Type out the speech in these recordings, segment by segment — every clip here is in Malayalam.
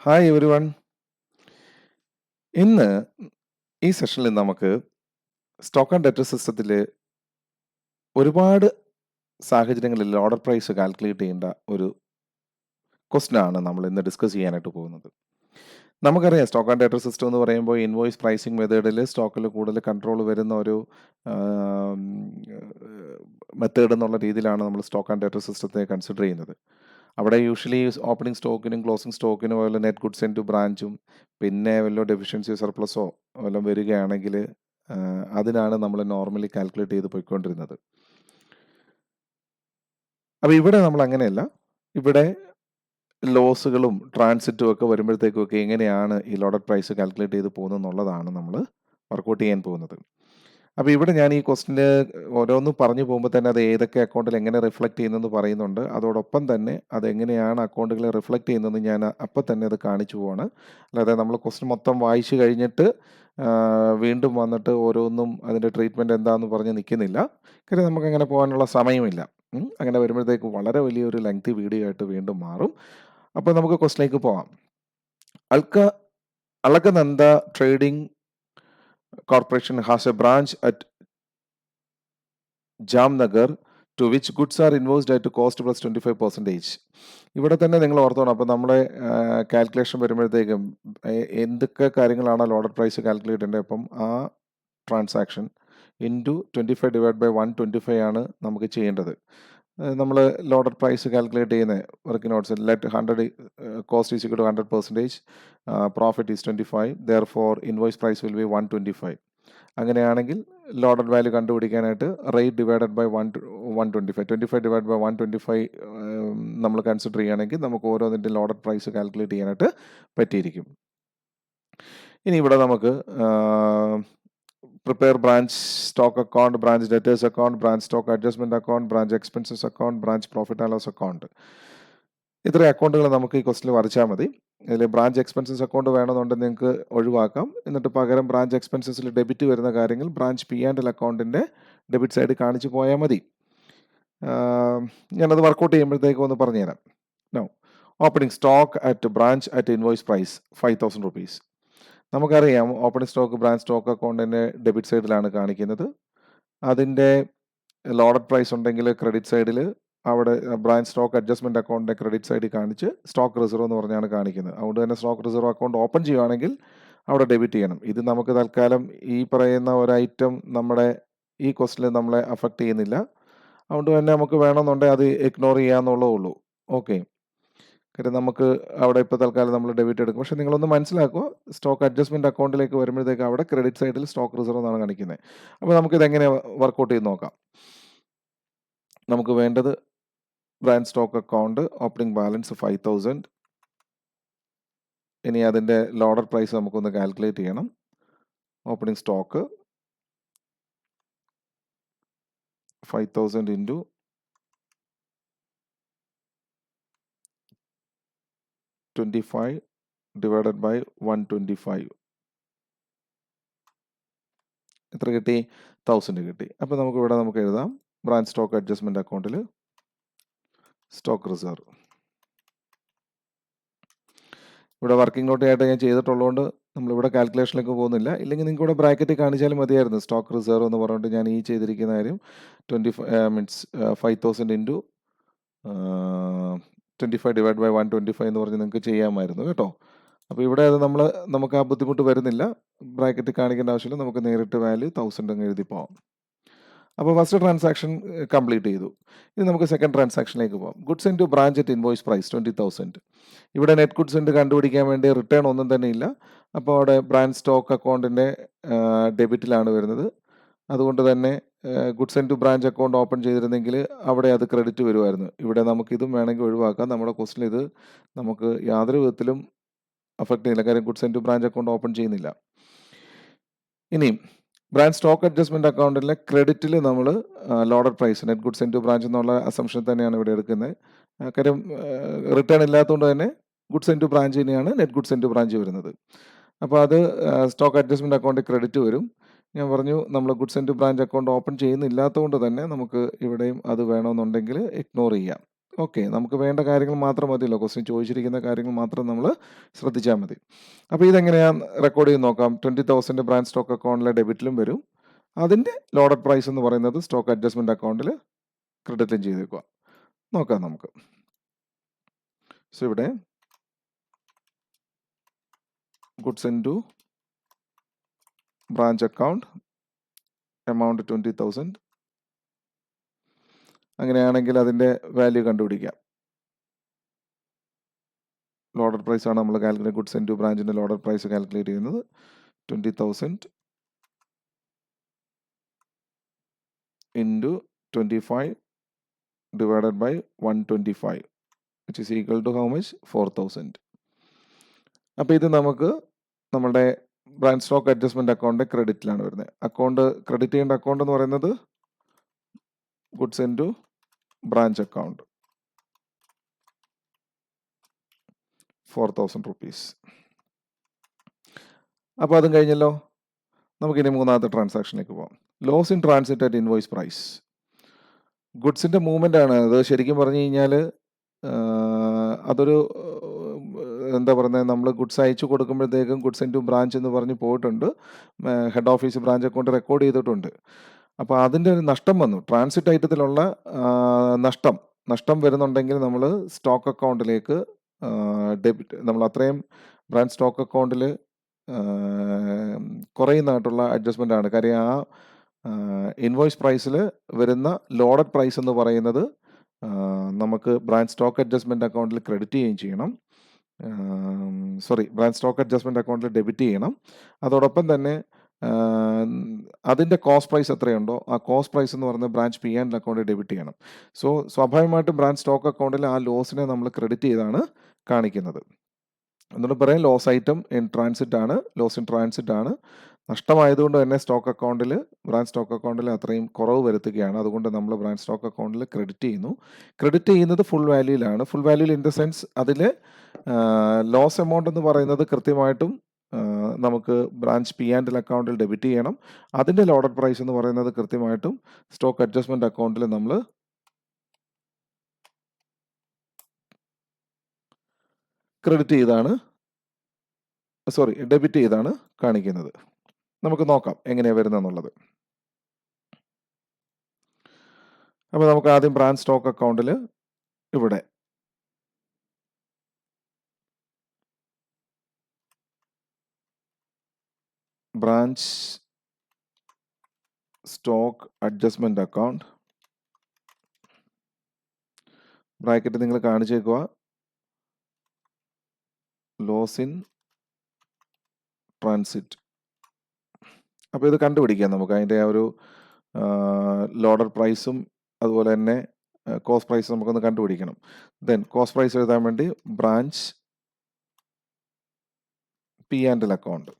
Hi every one. ഇന്ന് ഈ സെഷനിൽ നമുക്ക് സ്റ്റോക്ക് ആൻഡ് ഡെറ്റർ സിസ്റ്റത്തിൽ ഒരുപാട് സാഹചര്യങ്ങളിൽ ഓർഡർ പ്രൈസ് കാൽക്കുലേറ്റ് ചെയ്യേണ്ട ഒരു ക്വസ്റ്റ്യൻ ആണ് നമ്മൾ ഇന്ന് ഡിസ്കസ് ചെയ്യാനായിട്ട് പോകുന്നത്. നമുക്കറിയാം സ്റ്റോക്ക് ആൻഡ് ഡെറ്റർ സിസ്റ്റം എന്ന് പറയുമ്പോൾ ഇൻവോയ്സ് പ്രൈസിങ് മെത്തേഡിൽ സ്റ്റോക്കിൽ കൂടുതൽ കൺട്രോൾ വരുന്ന ഒരു മെത്തേഡ് എന്നുള്ള രീതിയിലാണ് നമ്മൾ സ്റ്റോക്ക് ആൻഡ് ഡെറ്റർ സിസ്റ്റത്തെ കൺസിഡർ ചെയ്യുന്നത്. അവിടെ യൂഷ്വലി ഓപ്പണിംഗ് സ്റ്റോക്കിനും ക്ലോസിംഗ് സ്റ്റോക്കിനും വല്ല നെറ്റ് ഗുഡ്സ് ഇൻ ടു ബ്രാഞ്ചും പിന്നെ വല്ല ഡെഫിഷ്യൻസി സർപ്ലസോ വല്ലതും വരികയാണെങ്കിൽ അതിനാണ് നമ്മൾ നോർമലി കാൽക്കുലേറ്റ് ചെയ്ത് പോയിക്കൊണ്ടിരുന്നത്. അപ്പോൾ ഇവിടെ നമ്മൾ അങ്ങനെയല്ല. ഇവിടെ ലോസുകളും ട്രാൻസിറ്റും ഒക്കെ വരുമ്പോഴത്തേക്കും ഒക്കെ എങ്ങനെയാണ് ഈ ലോഡഡ് പ്രൈസ് കാൽക്കുലേറ്റ് ചെയ്ത് പോകുന്നത് എന്നുള്ളതാണ് നമ്മൾ വർക്കൗട്ട് ചെയ്യാൻ പോകുന്നത്. അപ്പോൾ ഇവിടെ ഞാൻ ഈ ക്വസ്റ്റിന് ഓരോന്നും പറഞ്ഞു പോകുമ്പോൾ തന്നെ അത് ഏതൊക്കെ അക്കൗണ്ടിൽ എങ്ങനെ റിഫ്ലക്റ്റ് ചെയ്യുന്നതെന്ന് പറയുന്നുണ്ട്. അതോടൊപ്പം തന്നെ അതെങ്ങനെയാണ് അക്കൗണ്ടുകളെ റിഫ്ലക്റ്റ് ചെയ്യുന്നതെന്ന് ഞാൻ അപ്പം തന്നെ അത് കാണിച്ചു പോവാണ്. അല്ലാതെ നമ്മൾ ക്വസ്റ്റ്യൻ മൊത്തം വായിച്ചു കഴിഞ്ഞിട്ട് വീണ്ടും വന്നിട്ട് ഓരോന്നും അതിൻ്റെ ട്രീറ്റ്മെൻറ്റ് എന്താണെന്ന് പറഞ്ഞ് നിൽക്കുന്നില്ല. കാര്യം നമുക്കങ്ങനെ പോകാനുള്ള സമയമില്ല. അങ്ങനെ വരുമ്പോഴത്തേക്ക് വളരെ വലിയൊരു ലെങ്തി വീഡിയോ ആയിട്ട് വീണ്ടും മാറും. അപ്പോൾ നമുക്ക് ക്വസ്റ്റിലേക്ക് പോകാം. Alakananda trading Corporation has a branch at Jamnagar to which goods are invoiced at cost plus 25%. ഇവിടെ തന്നെ നിങ്ങൾ ഓർത്തോണം. അപ്പോൾ നമ്മുടെ കാൽക്കുലേഷൻ വരുമ്പോഴത്തേക്കും എന്തൊക്കെ കാര്യങ്ങളാണ് ലോഡഡ് പ്രൈസ് കാൽക്കുലേറ്റ് ചെയ്യേണ്ടത്. അപ്പം ആ ട്രാൻസാക്ഷൻ ഇൻറ്റു 25 ഡിവൈഡ് ബൈ 125 ആണ് നമുക്ക് ചെയ്യേണ്ടത്. നമ്മൾ ലോഡഡ് പ്രൈസ് കാൽക്കുലേറ്റ് ചെയ്യുന്ന working notes let 100 cost is equal to 100%, profit is 25, therefore invoice price will be 125. അങ്ങനെയാണെങ്കിൽ ലോഡഡ് വാല്യൂ കണ്ടുപിടിക്കാനായിട്ട് rate divided by 125 25 divide by 125 നമ്മൾ കൺസിഡർ ചെയ്യുകയാണെങ്കിൽ നമുക്ക് ഓരോന്നിൻ്റെ ലോഡഡ് പ്രൈസ് കാൽക്കുലേറ്റ് ചെയ്യാനായിട്ട് പറ്റിയിരിക്കും. ഇനി ഇവിടെ നമുക്ക് prepare branch stock account, branch debtors account, branch stock adjustment account, branch expenses account, branch profit and loss account. ഇത്രയും അക്കൗണ്ടുകൾ നമുക്ക് ഈ ക്വസ്റ്റിൽ വരച്ചാൽ മതി. ഇതിൽ ബ്രാഞ്ച് എക്സ്പെൻസസ് അക്കൗണ്ട് വേണമെന്നുണ്ടെങ്കിൽ നിങ്ങൾക്ക് ഒഴിവാക്കാം. എന്നിട്ട് പകരം ബ്രാഞ്ച് എക്സ്പെൻസസിൽ ഡെബിറ്റ് വരുന്ന കാര്യങ്ങൾ ബ്രാഞ്ച് പി ആൻഡ് എൽ അക്കൗണ്ടിൻ്റെ ഡെബിറ്റ് സൈഡ് കാണിച്ചു പോയാൽ മതി. ഞാനത് വർക്കൗട്ട് ചെയ്യുമ്പോഴത്തേക്കും ഒന്ന് പറഞ്ഞുതരാം. No opening stock at branch at invoice price 5,000 rupees. നമുക്കറിയാം ഓപ്പണിംഗ് സ്റ്റോക്ക് ബ്രാഞ്ച് സ്റ്റോക്ക് അക്കൗണ്ടിൻ്റെ ഡെബിറ്റ് സൈഡിലാണ് കാണിക്കുന്നത്. അതിൻ്റെ ലോഡഡ് പ്രൈസ് ഉണ്ടെങ്കിൽ ക്രെഡിറ്റ് സൈഡിൽ അവിടെ ബ്രാഞ്ച് സ്റ്റോക്ക് അഡ്ജസ്റ്റ്മെൻറ്റ് അക്കൗണ്ടിൻ്റെ ക്രെഡിറ്റ് സൈഡിൽ കാണിച്ച് സ്റ്റോക്ക് റിസർവ് എന്ന് പറഞ്ഞാണ് കാണിക്കുന്നത്. അതുകൊണ്ട് തന്നെ സ്റ്റോക്ക് റിസർവ് അക്കൗണ്ട് ഓപ്പൺ ചെയ്യുവാണെങ്കിൽ അവിടെ ഡെബിറ്റ് ചെയ്യണം. ഇത് നമുക്ക് തൽക്കാലം ഈ പറയുന്ന ഒരു ഐറ്റം നമ്മുടെ ഈ ക്വസ്റ്റിൽ നമ്മളെ അഫക്റ്റ് ചെയ്യുന്നില്ല. അതുകൊണ്ട് തന്നെ നമുക്ക് വേണമെന്നുണ്ടെങ്കിൽ അത് ഇഗ്നോർ ചെയ്യാമെന്നുള്ളേ ഉള്ളൂ. ഓക്കെ, കാര്യം നമുക്ക് അവിടെ ഇപ്പോൾ തൽക്കാലം നമ്മൾ ഡെബിറ്റ് എടുക്കും. പക്ഷേ നിങ്ങളൊന്ന് മനസ്സിലാക്കുക, സ്റ്റോക്ക് അഡ്ജസ്റ്റ്മെൻറ്റ് അക്കൗണ്ടിലേക്ക് വരുമ്പോഴത്തേക്ക് അവിടെ ക്രെഡിറ്റ് സൈഡിൽ സ്റ്റോക്ക് റിസർവ് എന്നാണ് കാണിക്കുന്നത്. അപ്പോൾ നമുക്കിതെങ്ങനെ വർക്കൗട്ട് ചെയ്ത് നോക്കാം. നമുക്ക് വേണ്ടത് branch stock account opening balance 5,000. ഇനി അതിൻ്റെ ലോഡഡ് പ്രൈസ് നമുക്കൊന്ന് കാൽക്കുലേറ്റ് ചെയ്യണം. Opening stock 5,000 into 25 divided by 125 എത്ര കിട്ടി? 1000 കിട്ടി. അപ്പോൾ നമുക്ക് എഴുതാം ബ്രാഞ്ച് സ്റ്റോക്ക് അഡ്ജസ്റ്റ്മെൻറ്റ് അക്കൗണ്ടിൽ സ്റ്റോക്ക് റിസർവ്. ഇവിടെ വർക്കിംഗ് നോട്ട് ആയിട്ട് ഞാൻ ചെയ്തിട്ടുള്ളതുകൊണ്ട് നമ്മളിവിടെ കാൽക്കുലേഷനിലേക്ക് പോകുന്നില്ല. ഇല്ലെങ്കിൽ നിങ്ങൾക്ക് ഇവിടെ ബ്രാക്കറ്റിൽ കാണിച്ചാലും മതിയായിരുന്നു. സ്റ്റോക്ക് റിസർവ് എന്ന് പറഞ്ഞിട്ട് ഞാൻ ഈ ചെയ്തിരിക്കുന്ന കാര്യം 5,000 ഇൻറ്റു 25 ഡിവൈഡ് ബൈ 125 എന്ന് പറഞ്ഞ് നിങ്ങൾക്ക് ചെയ്യാമായിരുന്നു കേട്ടോ. അപ്പോൾ ഇവിടെ അത് നമുക്ക് ആ ബുദ്ധിമുട്ട് വരുന്നില്ല. ബ്രാക്കറ്റിൽ കാണിക്കേണ്ട ആവശ്യമില്ല. നമുക്ക് നേരിട്ട് വാല്യൂ 1000 അങ്ങ് എഴുതി പോകാം. അപ്പോൾ ഫസ്റ്റ് ട്രാൻസാക്ഷൻ കംപ്ലീറ്റ് ചെയ്തു. ഇനി നമുക്ക് സെക്കൻഡ് ട്രാൻസാക്ഷനിലേക്ക് പോകാം. Goods in to branch at invoice price 20,000. ഇവിടെ നെറ്റ് ഗുഡ്സ് ഇൻറ്റ് കണ്ടുപിടിക്കാൻ വേണ്ടി റിട്ടേൺ ഒന്നും തന്നെ ഇല്ല. അപ്പോൾ അവിടെ ബ്രാഞ്ച് സ്റ്റോക്ക് അക്കൗണ്ടിൻ്റെ ഡെബിറ്റിലാണ് വരുന്നത്. അതുകൊണ്ട് തന്നെ goods in to branch account open ചെയ്തിരുന്നെങ്കിൽ അവിടെ അത് ക്രെഡിറ്റ് വരുമായിരുന്നു. ഇവിടെ നമുക്കിതും വേണമെങ്കിൽ ഒഴിവാക്കാം. നമ്മുടെ ക്വസ്റ്റിൽ ഇത് നമുക്ക് യാതൊരു വിധത്തിലും അഫക്റ്റ് ചെയ്യില്ല. കാര്യം goods in to branch account open ചെയ്യുന്നില്ല. ഇനിയും ബ്രാഞ്ച് സ്റ്റോക്ക് അഡ്ജസ്റ്റ്മെൻറ്റ് അക്കൗണ്ടിലെ ക്രെഡിറ്റിൽ നമ്മൾ loaded price net goods in to branch എന്നുള്ള അസംഷൻ തന്നെയാണ് ഇവിടെ എടുക്കുന്നത്. കാര്യം റിട്ടേൺ ഇല്ലാത്തതുകൊണ്ട് തന്നെ ഗുഡ്സ് ഇൻ ടു ബ്രാഞ്ച് തന്നെയാണ് net goods in to branch വരുന്നത്. അപ്പോൾ അത് സ്റ്റോക്ക് അഡ്ജസ്റ്റ്മെൻറ്റ് അക്കൗണ്ടിൽ ക്രെഡിറ്റ് വരും. ഞാൻ പറഞ്ഞു നമ്മൾ goods in to branch account open ചെയ്യുന്നില്ലാത്തതുകൊണ്ട് തന്നെ നമുക്ക് ഇവിടെയും അത് വേണമെന്നുണ്ടെങ്കിൽ ഇഗ്നോർ ചെയ്യാം. ഓക്കെ, നമുക്ക് വേണ്ട കാര്യങ്ങൾ മാത്രം മതിയല്ലോ, ക്വസ്റ്റ്യൻ ചോദിച്ചിരിക്കുന്ന കാര്യങ്ങൾ മാത്രം നമ്മൾ ശ്രദ്ധിച്ചാൽ മതി. അപ്പോൾ ഇതെങ്ങനെയാണ് റെക്കോർഡ് ചെയ്ത് നോക്കാം. 20,000 ബ്രാഞ്ച് സ്റ്റോക്ക് അക്കൗണ്ടിലെ ഡെബിറ്റിലും വരും, അതിൻ്റെ ലോഡഡ് പ്രൈസ് എന്ന് പറയുന്നത് സ്റ്റോക്ക് അഡ്ജസ്റ്റ്മെൻറ്റ് അക്കൗണ്ടിൽ ക്രെഡിറ്റും ചെയ്തേക്കുക. നോക്കാം നമുക്ക്. സോ ഇവിടെ goods in to branch account amount 20,000. അങ്ങനെയാണെങ്കിൽ അതിൻ്റെ വാല്യൂ കണ്ടുപിടിക്കാം. ലോഡഡ് പ്രൈസ് ആണ് നമ്മൾ കാൽക്കുലേറ്റ്, ഗുഡ്സ് ഇൻ ടു ബ്രാഞ്ചിൻ്റെ ലോഡഡ് പ്രൈസ് കാൽക്കുലേറ്റ് ചെയ്യുന്നത് 20,000 into 25 divided by 125, which is equal to how much? 4,000. അപ്പോൾ ഇത് നമുക്ക് നമ്മുടെ ബ്രാഞ്ച് സ്റ്റോക്ക് അഡ്ജസ്റ്റ്മെൻറ്റ് അക്കൗണ്ട് ക്രെഡിറ്റിലാണ് വരുന്നത്. അക്കൗണ്ട് ക്രെഡിറ്റ് ചെയ്യേണ്ട അക്കൗണ്ട് എന്ന് പറയുന്നത് goods in to branch account 4,000 rupees. അപ്പോൾ അതും കഴിഞ്ഞല്ലോ. നമുക്കിനി മൂന്നാമത്തെ ട്രാൻസാക്ഷനിലേക്ക് പോകാം. Loss in transit at invoice price. ഗുഡ്സിൻ്റെ മൂവ്മെൻ്റ് ആണ് അത്. ശരിക്കും പറഞ്ഞു കഴിഞ്ഞാൽ അതൊരു എന്താ പറയുന്നത്, നമ്മൾ ഗുഡ്സ് അയച്ചു കൊടുക്കുമ്പോഴത്തേക്കും ഗുഡ്സ് ഇൻ ടു ബ്രാഞ്ച് എന്ന് പറഞ്ഞ് പോയിട്ടുണ്ട്, head office branch account record ചെയ്തിട്ടുണ്ട്. അപ്പോൾ അതിൻ്റെ ഒരു നഷ്ടം വന്നു, ട്രാൻസിറ്റ് ഐറ്റത്തിലുള്ള നഷ്ടം വരുന്നുണ്ടെങ്കിൽ നമ്മൾ സ്റ്റോക്ക് അക്കൗണ്ടിലേക്ക് ഡെബിറ്റ്, നമ്മൾ അത്രയും ബ്രാഞ്ച് സ്റ്റോക്ക് അക്കൗണ്ടിൽ കുറയുന്നതായിട്ടുള്ള അഡ്ജസ്റ്റ്മെൻ്റ് ആണ്. കാര്യം ആ ഇൻവോയ്സ് പ്രൈസിൽ വരുന്ന ലോഡഡ് പ്രൈസ് എന്ന് പറയുന്നത് നമുക്ക് ബ്രാഞ്ച് സ്റ്റോക്ക് അഡ്ജസ്റ്റ്മെൻറ്റ് അക്കൗണ്ടിൽ ക്രെഡിറ്റ് ചെയ്യുകയും ചെയ്യണം, ബ്രാഞ്ച് സ്റ്റോക്ക് അഡ്ജസ്റ്റ്മെൻറ്റ് അക്കൗണ്ടിൽ ഡെബിറ്റ് ചെയ്യണം. അതോടൊപ്പം തന്നെ അതിൻ്റെ കോസ്റ്റ് പ്രൈസ് എത്രയുണ്ടോ ആ കോസ്റ്റ് പ്രൈസ് എന്ന് പറയുന്നത് ബ്രാഞ്ച് പി ആൻഡ് അക്കൗണ്ടിൽ ഡെബിറ്റ് ചെയ്യണം. സോ സ്വാഭാവികമായിട്ടും ബ്രാഞ്ച് സ്റ്റോക്ക് അക്കൗണ്ടിൽ ആ ലോസിനെ നമ്മൾ ക്രെഡിറ്റ് ചെയ്താണ് കാണിക്കുന്നത്. എന്നിട്ട് പറയാം ലോസ് ഐറ്റം ഇൻ ട്രാൻസിറ്റ് ആണ്, ലോസ് ഇൻ ട്രാൻസിറ്റ് ആണ്. നഷ്ടമായതുകൊണ്ട് തന്നെ സ്റ്റോക്ക് അക്കൗണ്ടിൽ, ബ്രാഞ്ച് സ്റ്റോക്ക് അക്കൗണ്ടിൽ അത്രയും കുറവ് വരുത്തുകയാണ്. അതുകൊണ്ട് നമ്മൾ ബ്രാഞ്ച് സ്റ്റോക്ക് അക്കൗണ്ടിൽ ക്രെഡിറ്റ് ചെയ്യുന്നു. ക്രെഡിറ്റ് ചെയ്യുന്നത് ഫുൾ വാല്യൂയിലാണ്. ഫുൾ വാല്യൂയിൽ ഇൻ ദ സെൻസ് അതിൽ ലോസ് എമൗണ്ട് എന്ന് പറയുന്നത് കൃത്യമായിട്ടും നമുക്ക് ബ്രാഞ്ച് പി ആൻഡ് എൽ അക്കൗണ്ടിൽ ഡെബിറ്റ് ചെയ്യണം. അതിൻ്റെ ലോഡഡ് പ്രൈസ് എന്ന് പറയുന്നത് കൃത്യമായിട്ടും സ്റ്റോക്ക് അഡ്ജസ്റ്റ്മെൻറ്റ് അക്കൗണ്ടിൽ നമ്മൾ ഡെബിറ്റ് ചെയ്താണ് കാണിക്കുന്നത്. നമുക്ക് നോക്കാം എങ്ങനെയാണ് വരുന്നതെന്നുള്ളത്. അപ്പോൾ നമുക്ക് ആദ്യം ബ്രാഞ്ച് സ്റ്റോക്ക് അക്കൗണ്ടിൽ ഇവിടെ branch stock adjustment account bracket നിങ്ങൾ കാണിച്ചേക്കുക, ലോസ് ഇൻ ട്രാൻസിറ്റ്. അപ്പോൾ ഇത് കണ്ടുപിടിക്കാം നമുക്ക്, അതിൻ്റെ ആ ഒരു ലോഡർ പ്രൈസും അതുപോലെ തന്നെ കോസ്റ്റ് പ്രൈസ് നമുക്കൊന്ന് കണ്ടുപിടിക്കണം. ദെൻ കോസ്റ്റ് പ്രൈസ് എഴുതാൻ വേണ്ടി branch P and L account.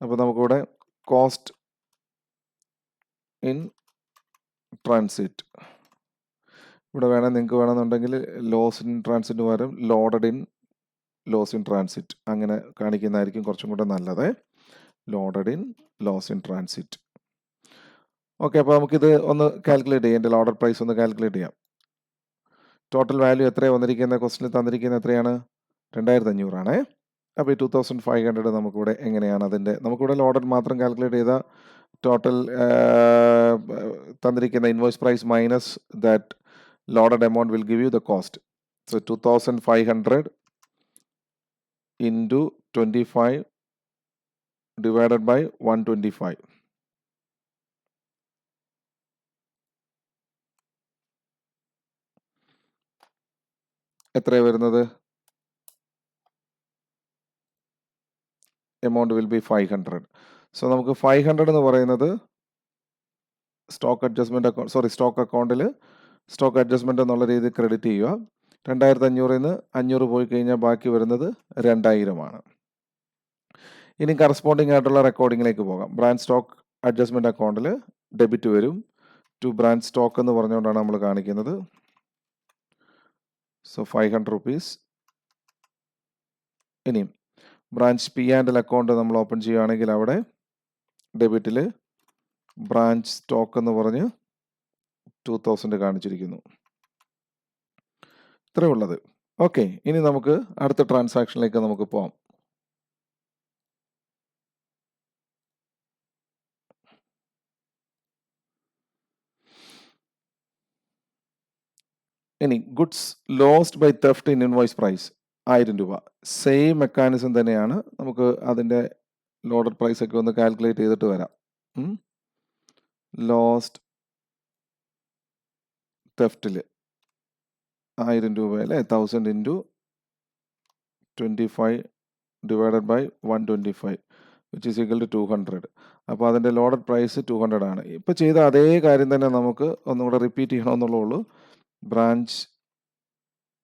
അപ്പോൾ നമുക്കിവിടെ കോസ്റ്റ് ഇൻ ട്രാൻസിറ്റ്, ഇവിടെ നിങ്ങൾക്ക് വേണമെന്നുണ്ടെങ്കിൽ ലോസ് ഇൻ ട്രാൻസിറ്റ് പകരം loaded in loss in transit അങ്ങനെ കാണിക്കുന്നതായിരിക്കും കുറച്ചും കൂടെ നല്ലത്. Loaded in loss in transit. Okay, അപ്പോൾ നമുക്കിത് ഒന്ന് കാൽക്കുലേറ്റ് ചെയ്യാം. എൻ്റെ ലോഡഡ് പ്രൈസ് ഒന്ന് കാൽക്കുലേറ്റ് ചെയ്യാം. ടോട്ടൽ വാല്യൂ എത്രയാണ് വന്നിരിക്കുന്നത്, ക്വസ്റ്റിനിൽ തന്നിരിക്കുന്നത് എത്രയാണ്? 2,500 ആണേ. അപ്പോൾ ഈ 2,500 നമുക്കിവിടെ എങ്ങനെയാണ് അതിൻ്റെ, നമുക്കിവിടെ ലോഡഡ് മാത്രം കാൽക്കുലേറ്റ് ചെയ്താൽ ടോട്ടൽ തന്നിരിക്കുന്ന invoice price minus that loaded amount will give you the cost. So 2,500 into 25 divided by 125. എത്രയാണ് വരുന്നത്? Amount will be 500. സോ നമുക്ക് 500 എന്ന് പറയുന്നത് സ്റ്റോക്ക് അക്കൗണ്ടിൽ സ്റ്റോക്ക് അഡ്ജസ്റ്റ്മെൻറ്റ് എന്നുള്ള രീതിയിൽ ക്രെഡിറ്റ് ചെയ്യുക. 2,500 നിന്ന് 500 പോയി കഴിഞ്ഞാൽ ബാക്കി വരുന്നത് 2,000 ആണ്. ഇനി കറസ്പോണ്ടിങ് ആയിട്ടുള്ള റെക്കോർഡിങ്ങിലേക്ക് പോകാം. ബ്രാഞ്ച് സ്റ്റോക്ക് അഡ്ജസ്റ്റ്മെൻറ്റ് അക്കൗണ്ടിൽ ഡെബിറ്റ് വരും ടു ബ്രാഞ്ച് സ്റ്റോക്ക് എന്ന് പറഞ്ഞുകൊണ്ടാണ് നമ്മൾ കാണിക്കുന്നത്. So 500 rupees. ഇനിയും branch P and L account നമ്മൾ ഓപ്പൺ ചെയ്യുകയാണെങ്കിൽ അവിടെ ഡെബിറ്റിൽ ബ്രാഞ്ച് സ്റ്റോക്ക് എന്ന് പറഞ്ഞ് 2,000 കാണിച്ചിരിക്കുന്നു. ഇത്രയേ ഉള്ളത്. ഓക്കെ, ഇനി നമുക്ക് അടുത്ത ട്രാൻസാക്ഷനിലേക്ക് നമുക്ക് പോകാം. ഇനി goods lost by theft in invoice price 1000 രൂപ. സെയിം മെക്കാനിസം തന്നെയാണ്. നമുക്ക് അതിൻ്റെ ലോഡഡ് പ്രൈസ് ഒക്കെ ഒന്ന് കാൽക്കുലേറ്റ് ചെയ്തിട്ട് വരാം. ലോസ്റ്റ് തെഫ്റ്റിൽ 1000 രൂപയിലെ 1000 into 25 divided by 125 which is equal to 200. അപ്പോൾ അതിൻ്റെ ലോഡഡ് പ്രൈസ് 200 ആണ്. ഇപ്പോൾ ചെയ്ത അതേ കാര്യം തന്നെ നമുക്ക് ഒന്നും കൂടെ റിപ്പീറ്റ് ചെയ്യണമെന്നുള്ളൂ. ബ്രാഞ്ച്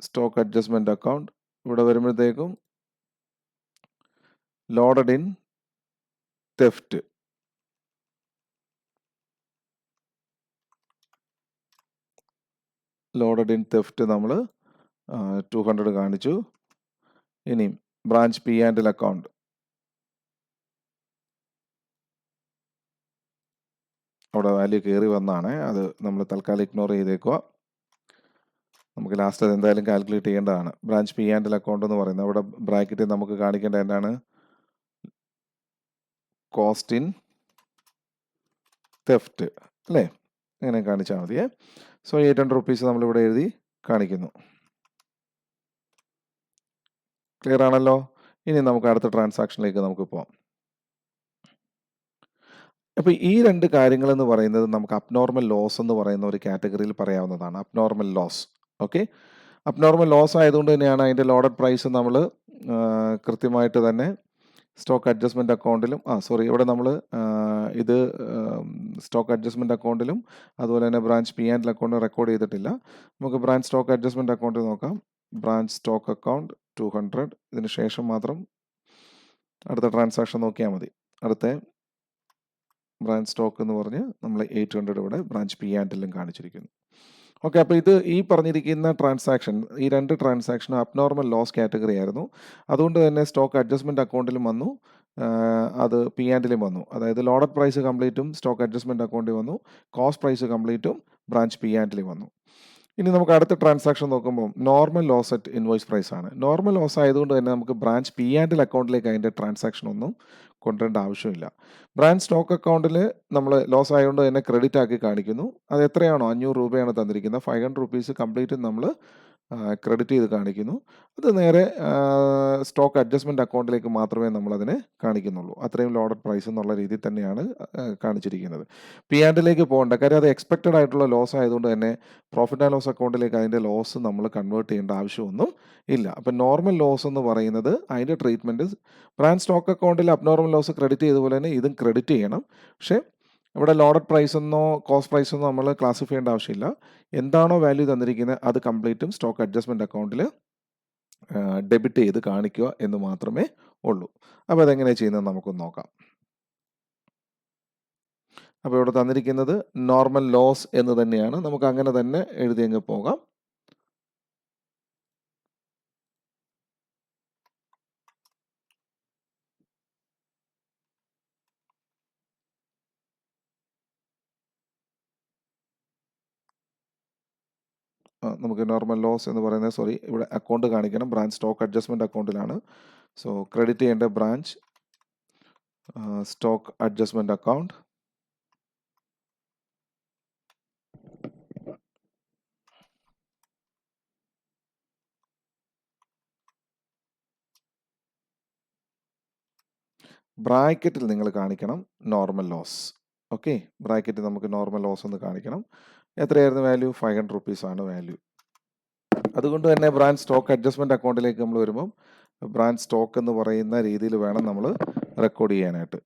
സ്റ്റോക്ക് അഡ്ജസ്റ്റ്മെൻറ്റ് അക്കൗണ്ട് ഇവിടെ വരുമ്പോഴത്തേക്കും ലോഡഡ് ഇൻ തെഫ്റ്റ് നമ്മൾ 200 കാണിച്ചു. ഇനി branch P and L account അവിടെ വാല്യൂ കയറി വന്നാണ്, അത് നമ്മൾ തൽക്കാലം ഇഗ്നോർ ചെയ്തേക്കുക. നമുക്ക് ലാസ്റ്റ് അത് എന്തായാലും കാൽക്കുലേറ്റ് ചെയ്യേണ്ടതാണ്. Branch P and L account എന്ന് പറയുന്നത് അവിടെ ബ്രാക്കറ്റിൽ നമുക്ക് കാണിക്കേണ്ട എന്താണ്, കോസ്റ്റ് ഇൻ തെഫ്റ്റ് അല്ലേ, അങ്ങനെ കാണിച്ചാൽ മതിയേ. സോ 800 റുപ്പീസ് നമ്മളിവിടെ എഴുതി കാണിക്കുന്നു. ക്ലിയർ ആണല്ലോ. ഇനി നമുക്ക് അടുത്ത ട്രാൻസാക്ഷനിലേക്ക് നമുക്ക് പോകാം. അപ്പോൾ ഈ രണ്ട് കാര്യങ്ങൾ എന്ന് പറയുന്നത് നമുക്ക് അബ്നോർമൽ ലോസ് എന്ന് പറയുന്ന ഒരു കാറ്റഗറിയിൽ പറയാവുന്നതാണ്. Abnormal loss. Okay, abnormal loss ആയതുകൊണ്ട് തന്നെയാണ് അതിൻ്റെ ലോഡഡ് പ്രൈസ് നമ്മൾ കൃത്യമായിട്ട് തന്നെ സ്റ്റോക്ക് അഡ്ജസ്റ്റ്മെൻറ്റ് അക്കൗണ്ടിലും ഇവിടെ നമ്മൾ ഇത് സ്റ്റോക്ക് അഡ്ജസ്റ്റ്മെൻറ്റ് അക്കൗണ്ടിലും അതുപോലെ തന്നെ branch P and account record ചെയ്തിട്ടില്ല. നമുക്ക് ബ്രാഞ്ച് സ്റ്റോക്ക് അഡ്ജസ്റ്റ്മെൻറ്റ് അക്കൗണ്ടിൽ നോക്കാം. Branch stock account 200. ഇതിന് ശേഷം മാത്രം അടുത്ത ട്രാൻസാക്ഷൻ നോക്കിയാൽ മതി. അടുത്ത ബ്രാഞ്ച് സ്റ്റോക്ക് എന്ന് പറഞ്ഞ് നമ്മൾ 800 ഇവിടെ ബ്രാഞ്ച് പി ആൻഡിലും കാണിച്ചിരിക്കുന്നു. ഓക്കെ, അപ്പോൾ ഇത് ഈ പറഞ്ഞിരിക്കുന്ന ട്രാൻസാക്ഷൻ, ഈ രണ്ട് ട്രാൻസാക്ഷനും അബ്നോർമൽ ലോസ് കാറ്റഗറി ആയിരുന്നു. അതുകൊണ്ട് തന്നെ സ്റ്റോക്ക് അഡ്ജസ്റ്റ്മെൻറ്റ് അക്കൗണ്ടിലും വന്നു, അത് പി ആൻഡിലും വന്നു. അതായത് ലോഡഡ് പ്രൈസ് കംപ്ലീറ്റും സ്റ്റോക്ക് അഡ്ജസ്റ്റ്മെൻറ്റ് അക്കൗണ്ടിൽ വന്നു, കോസ്റ്റ് പ്രൈസ് കംപ്ലീറ്റും ബ്രാഞ്ച് പി ആൻഡിലും വന്നു. ഇനി നമുക്ക് അടുത്ത ട്രാൻസാക്ഷൻ നോക്കുമ്പോൾ normal loss at invoice price ആണ്. നോർമൽ ലോസ് ആയതുകൊണ്ട് തന്നെ നമുക്ക് ബ്രാഞ്ച് പി ആൻഡ് എൽ അക്കൗണ്ടിലേക്ക് അതിൻ്റെ ട്രാൻസാക്ഷൻ ഒന്നും കൊണ്ടുവരേണ്ട ആവശ്യമില്ല. ബ്രാഞ്ച് സ്റ്റോക്ക് അക്കൗണ്ടിൽ നമ്മൾ ലോസ് ആയതുകൊണ്ട് തന്നെ ക്രെഡിറ്റ് ആക്കി കാണിക്കുന്നു. അത് എത്രയാണോ 500 രൂപയാണ് തന്നിരിക്കുന്നത്, 500 റുപ്പീസ് കംപ്ലീറ്റ് നമ്മൾ ക്രെഡിറ്റ് ചെയ്ത് കാണിക്കുന്നു. അത് നേരെ സ്റ്റോക്ക് അഡ്ജസ്റ്റ്മെൻറ്റ് അക്കൗണ്ടിലേക്ക് മാത്രമേ നമ്മളതിനെ കാണിക്കുന്നുള്ളൂ. അത്രയും ലോഡഡ് പ്രൈസ് എന്നുള്ള രീതിയിൽ തന്നെയാണ് കാണിച്ചിരിക്കുന്നത്. പി ആൻഡിലേക്ക് പോകേണ്ട കാര്യം, അത് എക്സ്പെക്റ്റഡ് ആയിട്ടുള്ള ലോസ് ആയതുകൊണ്ട് തന്നെ പ്രോഫിറ്റ് ആൻഡ് ലോസ് അക്കൗണ്ടിലേക്ക് അതിൻ്റെ ലോസ് നമ്മൾ കൺവേർട്ട് ചെയ്യേണ്ട ആവശ്യമൊന്നും ഇല്ല. അപ്പം നോർമൽ ലോസ് എന്ന് പറയുന്നത് അതിൻ്റെ ട്രീറ്റ്മെൻറ്റ് ബ്രാഞ്ച് സ്റ്റോക്ക് അക്കൗണ്ടിൽ അബ്നോർമൽ ലോസ് ക്രെഡിറ്റ് ചെയ്തതുപോലെ തന്നെ ഇതും ക്രെഡിറ്റ് ചെയ്യണം. പക്ഷേ ഇവിടെ ലോഡഡ് പ്രൈസ് എന്നോ കോസ്റ്റ് പ്രൈസ് എന്നോ നമ്മൾ ക്ലാസിഫൈ ചെയ്യേണ്ട ആവശ്യമില്ല. എന്താണോ വാല്യൂ തന്നിരിക്കുന്നത് അത് കംപ്ലീറ്റും സ്റ്റോക്ക് അഡ്ജസ്റ്റ്മെൻറ്റ് അക്കൗണ്ടിൽ ഡെബിറ്റ് ചെയ്ത് കാണിക്കുക എന്ന് മാത്രമേ ഉള്ളൂ. അപ്പോൾ അതെങ്ങനെയാണ് ചെയ്യുന്നത് നമുക്കൊന്ന് നോക്കാം. അപ്പോൾ ഇവിടെ തന്നിരിക്കുന്നത് നോർമൽ ലോസ് എന്ന് തന്നെയാണ്. നമുക്ക് അങ്ങനെ തന്നെ എഴുതി അങ്ങ് പോകാം. നമുക്ക് നോർമൽ ലോസ് എന്ന് പറയുന്നത് ഇവിടെ അക്കൗണ്ട് കാണിക്കണം. ബ്രാഞ്ച് സ്റ്റോക്ക് അഡ്ജസ്റ്റ്മെൻറ്റ് അക്കൗണ്ടിലാണ്. സോ ക്രെഡിറ്റ് ചെയ്യേണ്ട ബ്രാഞ്ച് സ്റ്റോക്ക് അഡ്ജസ്റ്റ്മെൻറ്റ് അക്കൗണ്ട്. ബ്രാക്കറ്റിൽ നിങ്ങൾ കാണിക്കണം നോർമൽ ലോസ്. ഓക്കെ, ബ്രാക്കറ്റിൽ നമുക്ക് നോർമൽ ലോസ് എന്ന് കാണിക്കണം. എത്രയായിരുന്നു വാല്യൂ? 500 റുപ്പീസ് ആണ് വാല്യൂ. അതുകൊണ്ട് തന്നെ ബ്രാഞ്ച് സ്റ്റോക്ക് അഡ്ജസ്റ്റ്മെൻറ്റ് അക്കൗണ്ടിലേക്ക് നമ്മൾ വരുമ്പം ബ്രാഞ്ച് സ്റ്റോക്ക് എന്ന് പറയുന്ന രീതിയിൽ വേണം നമ്മൾ റെക്കോർഡ് ചെയ്യാനായിട്ട്.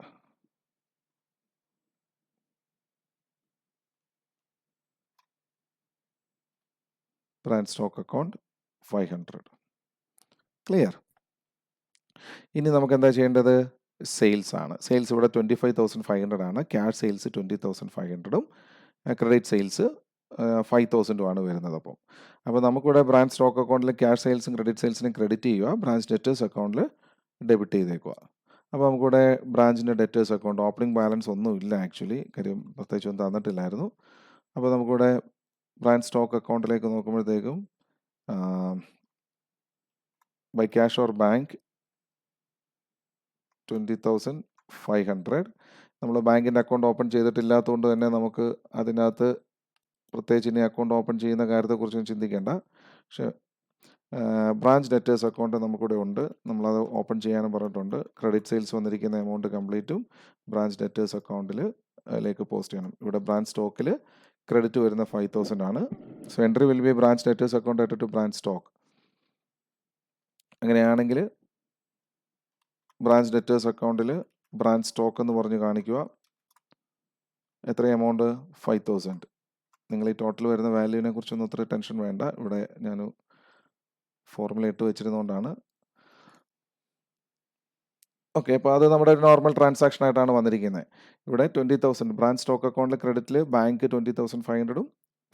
Branch stock account 500. ക്ലിയർ. ഇനി നമുക്ക് എന്താ ചെയ്യേണ്ടത്? സെയിൽസ് ആണ്. സെയിൽസ് ഇവിടെ 25,500 ആണ്. ക്യാഷ് സെയിൽസ് 20,500ഉം ക്രെഡിറ്റ് സെയിൽസ് 5,000ഉം ആണ് വരുന്നത്. അപ്പോൾ നമുക്കിവിടെ ബ്രാഞ്ച് സ്റ്റോക്ക് അക്കൗണ്ടിൽ ക്യാഷ് സെയിൽസും ക്രെഡിറ്റ് സെയിൽസിനും ക്രെഡിറ്റ് ചെയ്യുക, ബ്രാഞ്ച് ഡെറ്റേഴ്സ് അക്കൗണ്ടിൽ ഡെബിറ്റ് ചെയ്തേക്കുക. അപ്പോൾ നമുക്കിവിടെ ബ്രാഞ്ചിൻ്റെ ഡെറ്റേഴ്സ് അക്കൗണ്ട് ഓപ്പണിംഗ് ബാലൻസ് ഒന്നും ഇല്ല ആക്ച്വലി, കാര്യം പ്രത്യേകിച്ചൊന്നും തന്നിട്ടില്ലായിരുന്നു. അപ്പോൾ നമുക്കിവിടെ ബ്രാഞ്ച് സ്റ്റോക്ക് അക്കൗണ്ടിലേക്ക് നോക്കുമ്പോഴത്തേക്കും ബൈ ക്യാഷ് ഓർ ബാങ്ക് 20,500. നമ്മൾ ബാങ്കിൻ്റെ അക്കൗണ്ട് ഓപ്പൺ ചെയ്തിട്ടില്ലാത്തതുകൊണ്ട് തന്നെ നമുക്ക് അതിനകത്ത് പ്രത്യേകിച്ച് ഇനി അക്കൗണ്ട് ഓപ്പൺ ചെയ്യുന്ന കാര്യത്തെക്കുറിച്ചൊന്നും ചിന്തിക്കേണ്ട. പക്ഷേ ബ്രാഞ്ച് ഡെറ്റേഴ്സ് അക്കൗണ്ട് നമുക്കിവിടെ ഉണ്ട്. നമ്മളത് ഓപ്പൺ ചെയ്യാനും പറഞ്ഞിട്ടുണ്ട്. ക്രെഡിറ്റ് സെയിൽസ് വന്നിരിക്കുന്ന എമൗണ്ട് കംപ്ലീറ്റും ബ്രാഞ്ച് ഡെറ്റേഴ്സ് അക്കൗണ്ടിലേക്ക് പോസ്റ്റ് ചെയ്യണം. ഇവിടെ ബ്രാഞ്ച് സ്റ്റോക്കിൽ ക്രെഡിറ്റ് വരുന്ന 5,000 ആണ്. So entry will be branch debtors account at to branch stock. അങ്ങനെയാണെങ്കിൽ ബ്രാഞ്ച് ഡെറ്റേഴ്സ് അക്കൗണ്ടിൽ ബ്രാഞ്ച് സ്റ്റോക്ക് എന്ന് പറഞ്ഞ് കാണിക്കുക. എത്ര എമൗണ്ട്? 5,000. നിങ്ങൾ ഈ ടോട്ടൽ വരുന്ന വാല്യൂവിനെ കുറിച്ചൊന്നും അത്ര ടെൻഷൻ വേണ്ട. ഇവിടെ ഞാൻ ഫോർമുല ഇട്ട് വെച്ചിരുന്നതുകൊണ്ടാണ്. ഓക്കെ, അപ്പോൾ അത് നമ്മുടെ ഒരു നോർമൽ ട്രാൻസാക്ഷൻ ആയിട്ടാണ് വന്നിരിക്കുന്നത്. ഇവിടെ 20,000 ബ്രാഞ്ച് സ്റ്റോക്ക് അക്കൗണ്ടിൽ ക്രെഡിറ്റിൽ ബാങ്ക് 20,500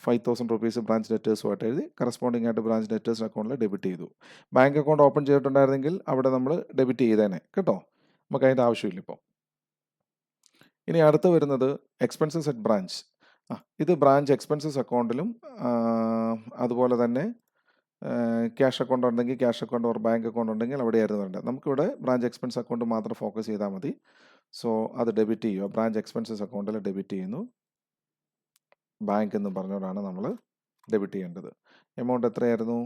5,000 റുപ്പീസ് ബ്രാഞ്ച് ഡെറ്റേഴ്സുമായിട്ട് എഴുതി കറസ്പോണ്ടിങ് ആയിട്ട് ബ്രാഞ്ച് ഡെറ്റേഴ്സ് അക്കൗണ്ടിൽ ഡെബിറ്റ് ചെയ്തു. ബാങ്ക് അക്കൗണ്ട് ഓപ്പൺ ചെയ്തിട്ടുണ്ടായിരുന്നെങ്കിൽ അവിടെ നമ്മൾ ഡെബിറ്റ് ചെയ്തേനെ കേട്ടോ. നമുക്ക് അതിൻ്റെ ആവശ്യമില്ല ഇപ്പോൾ. ഇനി അടുത്ത് വരുന്നത് എക്സ്പെൻസസ് അറ്റ് ബ്രാഞ്ച്. ഇത് ബ്രാഞ്ച് എക്സ്പെൻസസ് അക്കൗണ്ടിലും അതുപോലെ തന്നെ ക്യാഷ് അക്കൗണ്ട് ഉണ്ടെങ്കിൽ cash account or bank account ഉണ്ടെങ്കിൽ അവിടെയായിരുന്നു വരേണ്ടത്. നമുക്കിവിടെ ബ്രാഞ്ച് എക്സ്പെൻസ് അക്കൗണ്ട് മാത്രം ഫോക്കസ് ചെയ്താൽ മതി. സോ അത് ഡെബിറ്റ് ചെയ്യുക. ബ്രാഞ്ച് എക്സ്പെൻസസ് അക്കൗണ്ടിൽ ഡെബിറ്റ് ചെയ്യുന്നു. ബാങ്ക് എന്ന് പറഞ്ഞുകൊണ്ടാണ് നമ്മൾ ഡെബിറ്റ് ചെയ്യേണ്ടത്. എമൗണ്ട് എത്രയായിരുന്നു?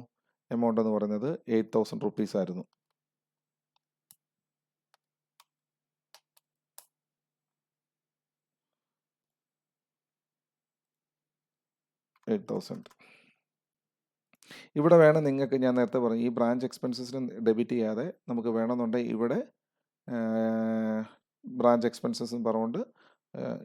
എമൗണ്ട് എന്ന് പറയുന്നത് 8,000 റുപ്പീസ് ആയിരുന്നു. 8,000. ഇവിടെ വേണം നിങ്ങൾക്ക്, ഞാൻ നേരത്തെ പറഞ്ഞു, ഈ ബ്രാഞ്ച് എക്സ്പെൻസസിന് ഡെബിറ്റ് ചെയ്യാതെ നമുക്ക് വേണമെന്നുണ്ടെങ്കിൽ ഇവിടെ ബ്രാഞ്ച് എക്സ്പെൻസസ് പറഞ്ഞുകൊണ്ട്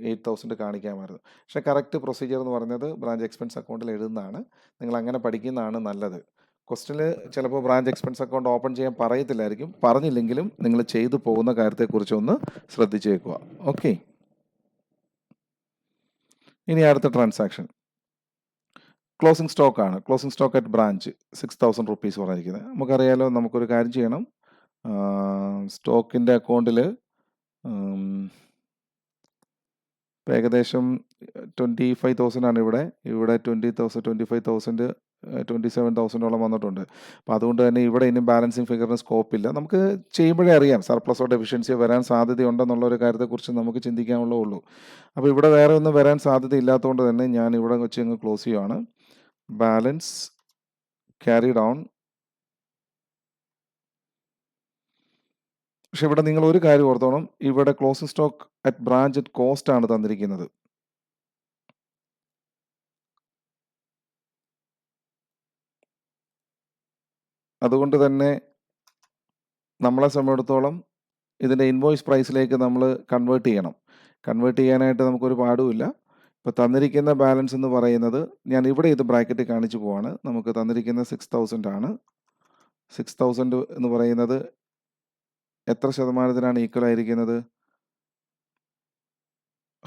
8,000 കാണിക്കാമായിരുന്നു. പക്ഷേ കറക്റ്റ് പ്രൊസീജിയർ എന്ന് പറയുന്നത് ബ്രാഞ്ച് എക്സ്പെൻസ് അക്കൗണ്ടിൽ എഴുതുന്നതാണ്. നിങ്ങൾ അങ്ങനെ പഠിക്കുന്നതാണ് നല്ലത്. ക്വസ്റ്റ്യനിൽ ചിലപ്പോൾ ബ്രാഞ്ച് എക്സ്പെൻസ് അക്കൗണ്ട് ഓപ്പൺ ചെയ്യാൻ പറയത്തില്ലായിരിക്കും. പറഞ്ഞില്ലെങ്കിലും നിങ്ങൾ ചെയ്തു പോകുന്ന കാര്യത്തെക്കുറിച്ചൊന്ന് ശ്രദ്ധിച്ചേക്കുക. ഓക്കെ, ഇനി അടുത്ത ട്രാൻസാക്ഷൻ ക്ലോസിംഗ് സ്റ്റോക്ക് ആണ്. Closing stock at branch 6,000 rupees പറഞ്ഞിരിക്കുന്നത്. നമുക്കറിയാലോ, നമുക്കൊരു കാര്യം ചെയ്യണം. സ്റ്റോക്കിൻ്റെ അക്കൗണ്ടിൽ ഏകദേശം 25,000 ആണ് ഇവിടെ 25,000 27,000 വന്നിട്ടുണ്ട്. അപ്പോൾ അതുകൊണ്ട് തന്നെ ഇവിടെ ഇനി ബാലൻസിങ് ഫിഗറിന് സ്കോപ്പില്ല. നമുക്ക് ചെയ്യുമ്പോഴേ അറിയാം സർപ്ലസോ ഡെഫിഷ്യൻസിയോ വരാൻ സാധ്യതയുണ്ടെന്നുള്ള ഒരു കാര്യത്തെക്കുറിച്ച് നമുക്ക് ചിന്തിക്കാനുള്ളേ ഉള്ളൂ. അപ്പോൾ ഇവിടെ വേറെ ഒന്നും വരാൻ സാധ്യതയില്ലാത്തതുകൊണ്ട് തന്നെ ഞാൻ ഇവിടെ വെച്ച് അങ്ങ് ക്ലോസ് ചെയ്യുവാണ്. Balance carried on. പക്ഷെ ഇവിടെ നിങ്ങൾ ഒരു കാര്യം ഓർത്തോണം, ഇവിടെ closing stock at branch at cost ആണ് തന്നിരിക്കുന്നത്. അതുകൊണ്ട് തന്നെ നമ്മളെ സംബന്ധിച്ചിടത്തോളം ഇതിൻ്റെ ഇൻവോയ്സ് പ്രൈസിലേക്ക് നമ്മൾ കൺവേർട്ട് ചെയ്യണം. കൺവേർട്ട് ചെയ്യാനായിട്ട് നമുക്കൊരു പാടുമില്ല. ഇപ്പോൾ തന്നിരിക്കുന്ന ബാലൻസ് എന്ന് പറയുന്നത്, ഞാൻ ഇവിടെ ഇത് ബ്രാക്കറ്റിൽ കാണിച്ചു പോവാണ്. നമുക്ക് തന്നിരിക്കുന്ന 6,000 ആണ്. 6,000 എന്ന് പറയുന്നത് എത്ര ശതമാനത്തിനാണ് ഈക്വൽ ആയിരിക്കുന്നത്?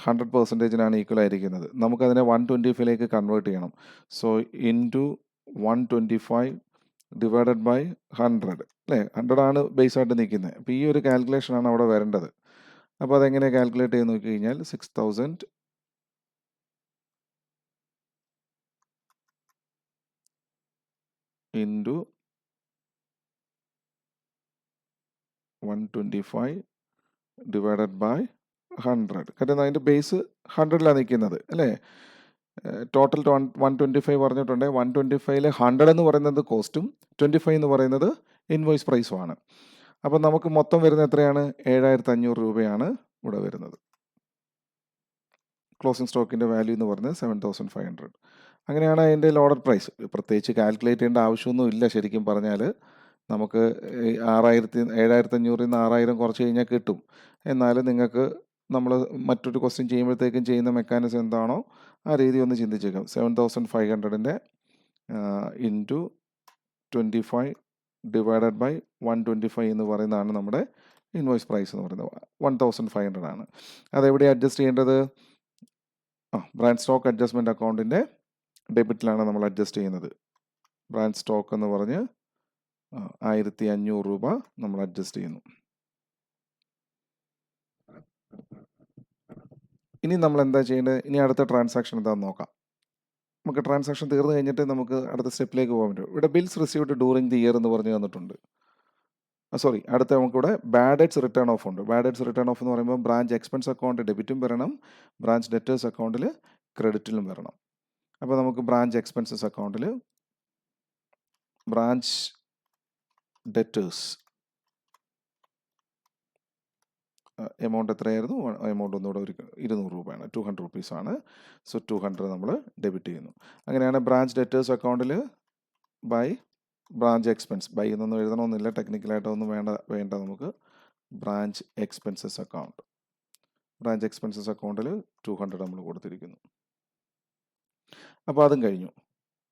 100%-നാണ് ഈക്വൽ ആയിരിക്കുന്നത്. നമുക്കതിനെ 125ലേക്ക് കൺവേർട്ട് ചെയ്യണം. സോ ഇൻറ്റു 125 ഡിവൈഡഡ് ബൈ 100 അല്ലേ? 100 ആണ് ബേസ് ആയിട്ട് നിൽക്കുന്നത്. അപ്പോൾ ഈ ഒരു കാൽക്കുലേഷനാണ് അവിടെ വരേണ്ടത്. അപ്പോൾ അതെങ്ങനെ കാൽക്കുലേറ്റ് ചെയ്ത് നോക്കി കഴിഞ്ഞാൽ 6,000 ഇൻറ്റു 125 ഡിവൈഡഡ് ബൈ 100. കാരണം അതിൻ്റെ ബേസ് 100ലാണ് നിൽക്കുന്നത് അല്ലേ? ടോട്ടൽ 125 പറഞ്ഞിട്ടുണ്ട്. 125ൽ 100 എന്ന് പറയുന്നത് കോസ്റ്റും 25 എന്ന് പറയുന്നത് ഇൻവോയ്സ് പ്രൈസുമാണ്. അപ്പോൾ നമുക്ക് മൊത്തം വരുന്നത് എത്രയാണ്? 7,500 രൂപയാണ് ഇവിടെ വരുന്നത്. ക്ലോസിംഗ് സ്റ്റോക്കിൻ്റെ വാല്യൂ എന്ന് പറയുന്നത് 7,500. അങ്ങനെയാണ് അതിൻ്റെ ലോഡഡ് പ്രൈസ്. പ്രത്യേകിച്ച് കാൽക്കുലേറ്റ് ചെയ്യേണ്ട ആവശ്യമൊന്നും ഇല്ല. ശരിക്കും പറഞ്ഞാൽ നമുക്ക് 7,500 നിന്ന് 6,000 കുറച്ച് കഴിഞ്ഞാൽ കിട്ടും. എന്നാലും നിങ്ങൾക്ക് നമ്മൾ മറ്റൊരു ക്വസ്റ്റ്യൻ ചെയ്യുമ്പോഴത്തേക്കും ചെയ്യുന്ന മെക്കാനിസം എന്താണോ ആ രീതി ഒന്ന് ചിന്തിച്ചേക്കാം. 7,500ൻ്റെ ഇൻറ്റു 25 ഡിവൈഡഡ് ബൈ 125 എന്ന് പറയുന്നതാണ് നമ്മുടെ ഇൻവോയ്സ് പ്രൈസ് എന്ന് പറയുന്നത്. 1,500 ആണ്. അതെവിടെ അഡ്ജസ്റ്റ് ചെയ്യേണ്ടത്? ബ്രാഞ്ച് സ്റ്റോക്ക് അഡ്ജസ്റ്റ്മെൻറ്റ് അക്കൗണ്ടിൻ്റെ ഡെബിറ്റിലാണ് നമ്മൾ അഡ്ജസ്റ്റ് ചെയ്യുന്നത്. ബ്രാഞ്ച് സ്റ്റോക്ക് എന്ന് പറഞ്ഞ് 1,500 രൂപ നമ്മൾ അഡ്ജസ്റ്റ് ചെയ്യുന്നു. ഇനി നമ്മൾ എന്താ ചെയ്യേണ്ടത്? ഇനി അടുത്ത ട്രാൻസാക്ഷൻ എന്താണെന്ന് നോക്കാം. നമുക്ക് ട്രാൻസാക്ഷൻ തീർന്നു കഴിഞ്ഞിട്ട് നമുക്ക് അടുത്ത സ്റ്റെപ്പിലേക്ക് പോകാൻ പറ്റും. ഇവിടെ bills received during the year എന്ന് പറഞ്ഞ് തന്നിട്ടുണ്ട്. സോറി, അടുത്ത നമുക്കിവിടെ ബാഡ് ഡെറ്റ്സ് റിട്ടേൺ ഓഫ് ഉണ്ട്. ബാഡ് ഡെറ്റ്സ് റിട്ടേൺ ഓഫ് എന്ന് പറയുമ്പോൾ ബ്രാഞ്ച് എക്സ്പെൻസ് അക്കൗണ്ട് ഡെബിറ്റും വരണം, ബ്രാഞ്ച് ഡെറ്റേഴ്സ് അക്കൗണ്ടിൽ ക്രെഡിറ്റിലും വരണം. അപ്പോൾ നമുക്ക് ബ്രാഞ്ച് എക്സ്പെൻസസ് അക്കൗണ്ടിൽ ബ്രാഞ്ച് ഡെറ്റേഴ്സ് എമൗണ്ട് എത്രയായിരുന്നു? എമൗണ്ട് ഒന്നുകൂടെ ഒരു 200 രൂപയാണ്, 200 റുപ്പീസാണ്. സോ 200 നമ്മൾ ഡെബിറ്റ് ചെയ്യുന്നു. അങ്ങനെയാണ് ബ്രാഞ്ച് ഡെറ്റേഴ്സ് അക്കൗണ്ടിൽ ബൈ ബ്രാഞ്ച് എക്സ്പെൻസ്, ബൈ എന്നൊന്നും എഴുതണമെന്നില്ല, ടെക്നിക്കലായിട്ടൊന്നും വേണ്ട നമുക്ക്. Branch expenses account, branch expenses അക്കൗണ്ടിൽ 200 നമ്മൾ കൊടുത്തിരിക്കുന്നു. അപ്പോൾ അതും കഴിഞ്ഞു.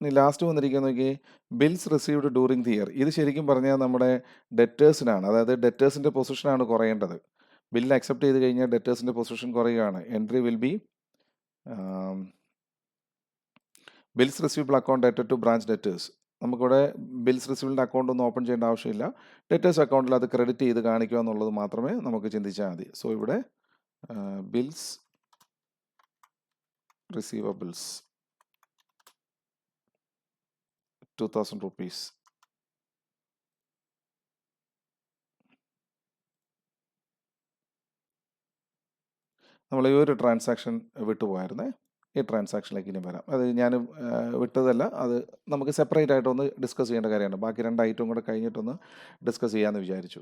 ഇനി ലാസ്റ്റ് വന്നിരിക്കുന്ന നോക്കിയേ, bills received during the year. ഇത് ശരിക്കും പറഞ്ഞാൽ നമ്മുടെ ഡെറ്റേഴ്സിനാണ്, അതായത് ഡെറ്റേഴ്സിൻ്റെ പൊസിഷനാണ് കുറയേണ്ടത്. ബില്ല് അക്സെപ്റ്റ് ചെയ്ത് കഴിഞ്ഞാൽ ഡെറ്റേഴ്സിൻ്റെ പൊസിഷൻ കുറയുകയാണ്. Entry will be bills receivable account ഡെറ്റഡ് ടു ബ്രാഞ്ച് ഡെറ്റേഴ്സ്. നമുക്കിവിടെ ബിൽസ് റിസീവബിളിൻ്റെ അക്കൗണ്ട് ഒന്നും ഓപ്പൺ ചെയ്യേണ്ട ആവശ്യമില്ല. ഡെറ്റേഴ്സ് അക്കൗണ്ടിൽ അത് ക്രെഡിറ്റ് ചെയ്ത് കാണിക്കുക എന്നുള്ളത് മാത്രമേ നമുക്ക് ചിന്തിച്ചാൽ മതി. സോ ഇവിടെ ബിൽസ് റിസീവബിൾസ് 2000 റുപ്പീസ്. നമ്മൾ ഈ ഒരു ട്രാൻസാക്ഷൻ വിട്ടുപോയായിരുന്നേ. ഈ ട്രാൻസാക്ഷനിലേക്ക് ഇനി വരാം. അത് ഞാൻ വിട്ടതല്ല, അത് നമുക്ക് സെപ്പറേറ്റ് ആയിട്ടൊന്ന് ഡിസ്കസ് ചെയ്യേണ്ട കാര്യമാണ്. ബാക്കി 2 ഐറ്റം കൂടെ കഴിഞ്ഞിട്ടൊന്ന് ഡിസ്കസ് ചെയ്യാമെന്ന് വിചാരിച്ചു.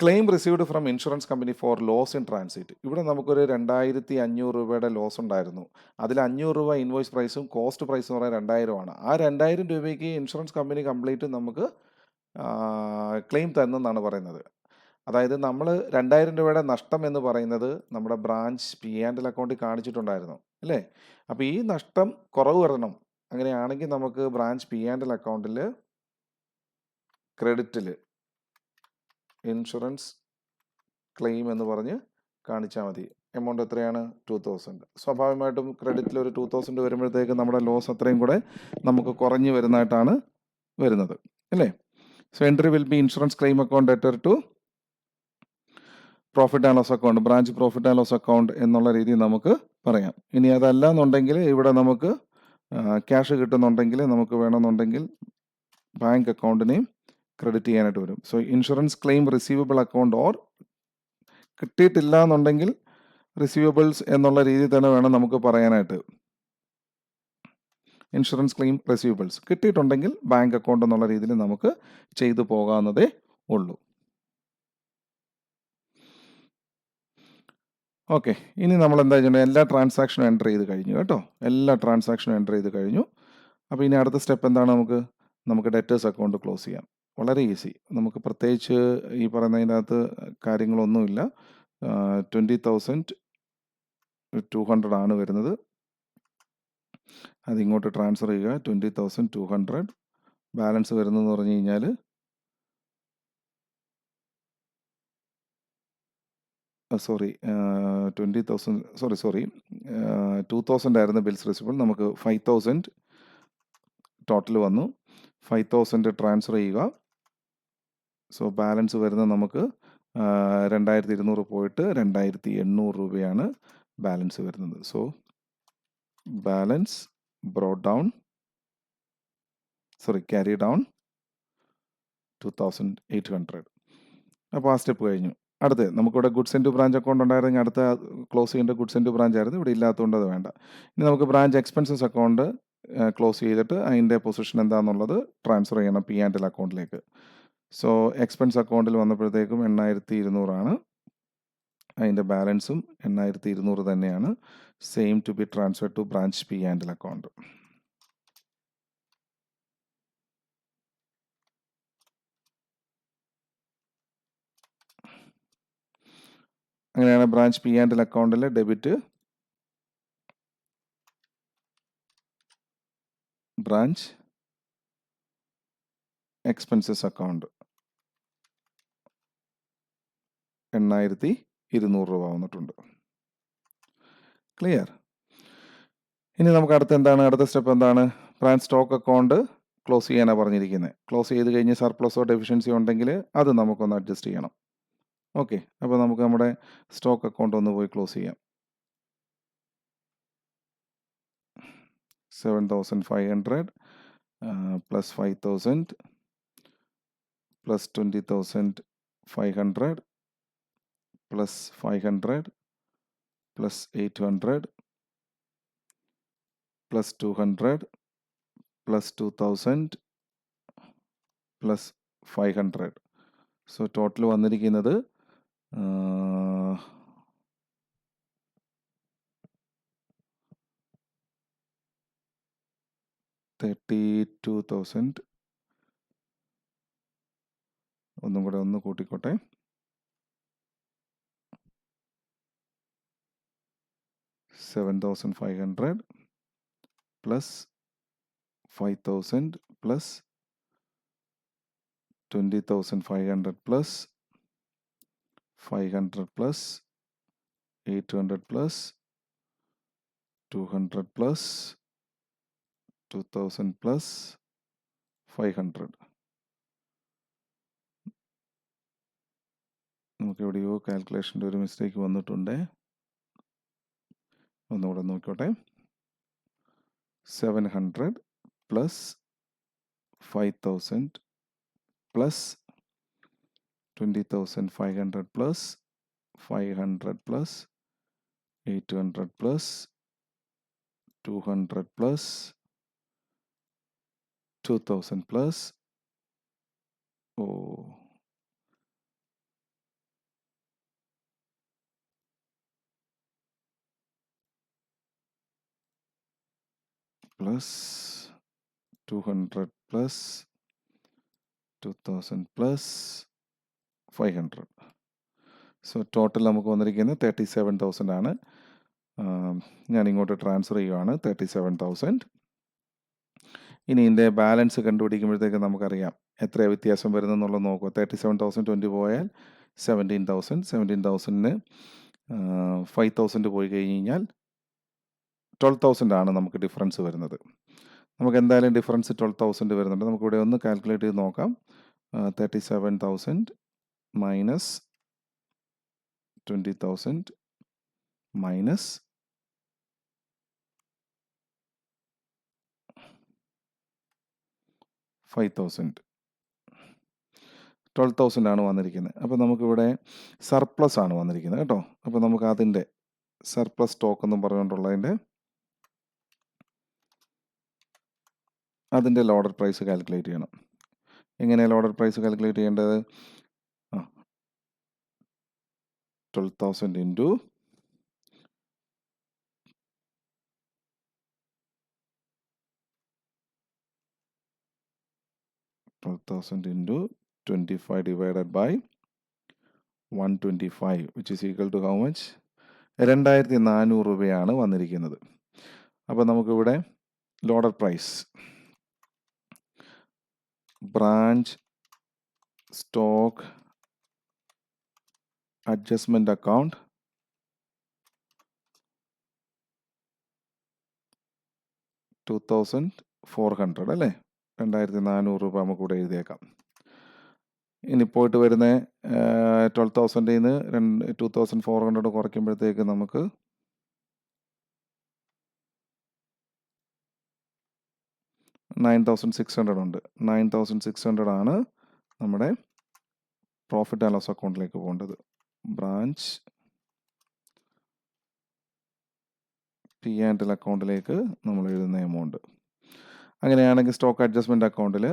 Claim received from insurance company for loss in transit. ഇവിടെ നമുക്കൊരു 2500 രൂപയുടെ ലോസ് ഉണ്ടായിരുന്നു. അതിൽ 500 രൂപ ഇൻവോയ്സ് പ്രൈസും കോസ്റ്റ് പ്രൈസും പറയാൻ 2000 ആണ്. ആ 2000 രൂപയ്ക്ക് ഇൻഷുറൻസ് കമ്പനി കംപ്ലീറ്റ് നമുക്ക് ക്ലെയിം തന്നെന്നാണ് പറയുന്നത്. അതായത് നമ്മൾ 2000 രൂപയുടെ നഷ്ടം എന്ന് പറയുന്നത് നമ്മുടെ ബ്രാഞ്ച് P&L അക്കൗണ്ടിൽ കാണിച്ചിട്ടുണ്ടായിരുന്നു അല്ലേ? അപ്പോൾ ഈ നഷ്ടം കുറവ് വരണം. അങ്ങനെയാണെങ്കിൽ നമുക്ക് ബ്രാഞ്ച് P&L അക്കൗണ്ടിൽ ക്രെഡിറ്റിൽ ഇൻഷുറൻസ് ക്ലെയിം എന്ന് പറഞ്ഞ് കാണിച്ചാൽ മതി. എമൗണ്ട് എത്രയാണ്? 2000. സ്വാഭാവികമായിട്ടും ക്രെഡിറ്റിൽ ഒരു 2000 വരുമ്പോഴത്തേക്ക് നമ്മുടെ ലോസ് അത്രയും കൂടെ നമുക്ക് കുറഞ്ഞു വരുന്നതായിട്ടാണ് വരുന്നത് അല്ലേ? So entry will be insurance claim account debtor to profit and loss account, branch profit and loss account എന്നുള്ള രീതിയിൽ നമുക്ക് പറയാം. ഇനി അതല്ല എന്നുണ്ടെങ്കിൽ ഇവിടെ നമുക്ക് ക്യാഷ് കിട്ടുന്നുണ്ടെങ്കിൽ നമുക്ക് വേണമെന്നുണ്ടെങ്കിൽ ബാങ്ക് അക്കൗണ്ടിനെയും ക്രെഡിറ്റ് ചെയ്യാനായിട്ട് വരും. So insurance claim receivable account, or കിട്ടിയിട്ടില്ല എന്നുണ്ടെങ്കിൽ റിസീവബിൾസ് എന്നുള്ള രീതിയിൽ തന്നെ വേണം നമുക്ക് പറയാനായിട്ട്. ഇൻഷുറൻസ് ക്ലെയിം റിസീവബിൾസ് കിട്ടിയിട്ടുണ്ടെങ്കിൽ ബാങ്ക് അക്കൗണ്ട് എന്നുള്ള രീതിയിൽ നമുക്ക് ചെയ്തു പോകാവുന്നതേ ഉള്ളൂ. ഓക്കെ, ഇനി നമ്മൾ എന്താ ചെയ്യേണ്ടത്? എല്ലാ ട്രാൻസാക്ഷനും എൻ്റർ ചെയ്ത് കഴിഞ്ഞു കേട്ടോ. എല്ലാ ട്രാൻസാക്ഷനും എൻ്റർ ചെയ്ത് കഴിഞ്ഞു. അപ്പോൾ ഇനി അടുത്ത സ്റ്റെപ്പ് എന്താണ്? നമുക്ക് ഡെറ്റേഴ്സ് അക്കൗണ്ട് ക്ലോസ് ചെയ്യാം. വളരെ ഈസി. നമുക്ക് പ്രത്യേകിച്ച് ഈ പറയുന്നതിനകത്ത് കാര്യങ്ങളൊന്നുമില്ല. 20,200 ആണ് വരുന്നത്. അതിങ്ങോട്ട് ട്രാൻസ്ഫർ ചെയ്യുക. 20,200 ബാലൻസ് വരുന്നതെന്ന് പറഞ്ഞു കഴിഞ്ഞാൽ 2,000 ആയിരുന്നു ബിൽസ് റിസീവബിൾ. നമുക്ക് 5,000 ടോട്ടൽ വന്നു. 5,000 ട്രാൻസ്ഫർ ചെയ്യുക. സോ ബാലൻസ് വരുന്നത് നമുക്ക് 2,200 പോയിട്ട് 2,800 രൂപയാണ് ബാലൻസ് വരുന്നത്. So balance carry down 2,800. അപ്പോൾ ആ സ്റ്റെപ്പ് കഴിഞ്ഞു. അടുത്ത് നമുക്കിവിടെ goods in to branch account ഉണ്ടായിരുന്നെങ്കിൽ അടുത്ത ക്ലോസ് ചെയ്യേണ്ട ഗുഡ്സ് ഇൻ ടു ബ്രാഞ്ച് ആയിരുന്നു. ഇവിടെ ഇല്ലാത്തതുകൊണ്ട് അത് വേണ്ട. ഇനി നമുക്ക് ബ്രാഞ്ച് എക്സ്പെൻസസ് അക്കൗണ്ട് ക്ലോസ് ചെയ്തിട്ട് അതിൻ്റെ പൊസിഷൻ എന്താണെന്നുള്ളത് ട്രാൻസ്ഫർ ചെയ്യണം P&L അക്കൗണ്ടിലേക്ക്. സോ എക്സ്പെൻസ് അക്കൗണ്ടിൽ വന്നപ്പോഴത്തേക്കും 8,200 ആണ്. അതിൻ്റെ ബാലൻസും 8,200 തന്നെയാണ്. Same to be transfer to branch P&L account. അങ്ങനെയാണ് ബ്രാഞ്ച് P&L അക്കൗണ്ടിൽ ഡെബിറ്റ് ബ്രാഞ്ച് എക്സ്പെൻസസ് അക്കൗണ്ട് 8,200 രൂപ വന്നിട്ടുണ്ട്. ക്ലിയർ? ഇനി നമുക്ക് അടുത്ത സ്റ്റെപ്പ് എന്താണ്? ബ്രാഞ്ച് സ്റ്റോക്ക് അക്കൗണ്ട് ക്ലോസ് ചെയ്യാനാണ് പറഞ്ഞിരിക്കുന്നത്. ക്ലോസ് ചെയ്ത് കഴിഞ്ഞ് സർപ്ലസോ ഡെഫിഷ്യൻസി ഉണ്ടെങ്കിൽ അത് നമുക്കൊന്ന് അഡ്ജസ്റ്റ് ചെയ്യണം. ഓക്കെ, അപ്പോൾ നമുക്ക് നമ്മുടെ സ്റ്റോക്ക് അക്കൗണ്ട് ഒന്ന് പോയി ക്ലോസ് ചെയ്യാം. 7,500 plus 5,000 plus 20,500 plus 500 plus 800 plus 200 plus 2,000 plus 500. So total വന്നിരിക്കുന്നത് 32,000. ഒന്നും കൂടെ ഒന്ന് കൂട്ടിക്കോട്ടെ. 7,500 plus 5,000 plus 20,500 plus 500 plus 800 plus 200 plus 2,000 plus 500. നമുക്ക് എവിടെയോ കാൽക്കുലേഷൻ്റെ ഒരു മിസ്റ്റേക്ക് വന്നിട്ടുണ്ട്. ഒന്നുകൂടെ നോക്കിക്കോട്ടെ. 700 plus 5,000 plus 20,500 plus 500 plus 800 plus 200 plus 2,000 plus plus 200 plus 2,000 plus 500. So total നമുക്ക് വന്നിരിക്കുന്നത് 37,000 ആണ്. ഞാൻ ഇങ്ങോട്ട് ട്രാൻസ്ഫർ ചെയ്യുവാണ് 37,000. ഇനി ഇതിൻ്റെ ബാലൻസ് കണ്ടുപിടിക്കുമ്പോഴത്തേക്ക് നമുക്കറിയാം എത്ര വ്യത്യാസം വരുന്നെന്നുള്ളത് നോക്കുക. 37,020 പോയാൽ 17,000. 17,000-ന് 5,000 പോയി കഴിഞ്ഞ് കഴിഞ്ഞാൽ 12,000 ആണ് നമുക്ക് ഡിഫറൻസ് വരുന്നത്. നമുക്ക് എന്തായാലും ഡിഫറൻസ് 12,000 വരുന്നുണ്ട്. നമുക്കിവിടെ ഒന്ന് കാൽക്കുലേറ്റ് ചെയ്ത് നോക്കാം. 37,000 മൈനസ് 20,000 മൈനസ് 5,000 12,000 ആണ് വന്നിരിക്കുന്നത്. അപ്പോൾ നമുക്കിവിടെ സർപ്ലസ് ആണ് വന്നിരിക്കുന്നത് കേട്ടോ. അപ്പോൾ നമുക്ക് അതിൻ്റെ സർപ്ലസ് സ്റ്റോക്ക് എന്നും പറഞ്ഞുകൊണ്ടുള്ളതിൻ്റെ ലോഡർ പ്രൈസ് കാൽക്കുലേറ്റ് ചെയ്യണം. എങ്ങനെയാണ് ലോഡർ പ്രൈസ് കാൽക്കുലേറ്റ് ചെയ്യേണ്ടത്? 12,000 into 12,000 into 25 divided by 125, which is equal to how much? 2,400 രൂപയാണ് വന്നിരിക്കുന്നത്. അപ്പോൾ നമുക്കിവിടെ loaded price, branch stock adjustment account, $2,400 അല്ലേ? 2,400 രൂപ നമുക്കിവിടെ എഴുതിയേക്കാം. ഇനി പോയിട്ട് വരുന്ന 12,000-ൽ നിന്ന് 2,400 കുറയ്ക്കുമ്പോഴത്തേക്ക് നമുക്ക് 9,600 ഉണ്ട്. 9,600 ആണ് നമ്മുടെ പ്രോഫിറ്റ് ആൻഡ് ലോസ് അക്കൗണ്ടിലേക്ക് പോകേണ്ടത്. ബ്രാഞ്ച് P&L അക്കൗണ്ടിലേക്ക് നമ്മൾ എഴുതുന്ന എമൗണ്ട്. അങ്ങനെയാണെങ്കിൽ സ്റ്റോക്ക് അഡ്ജസ്റ്റ്മെന്റ് അക്കൗണ്ടിൽ,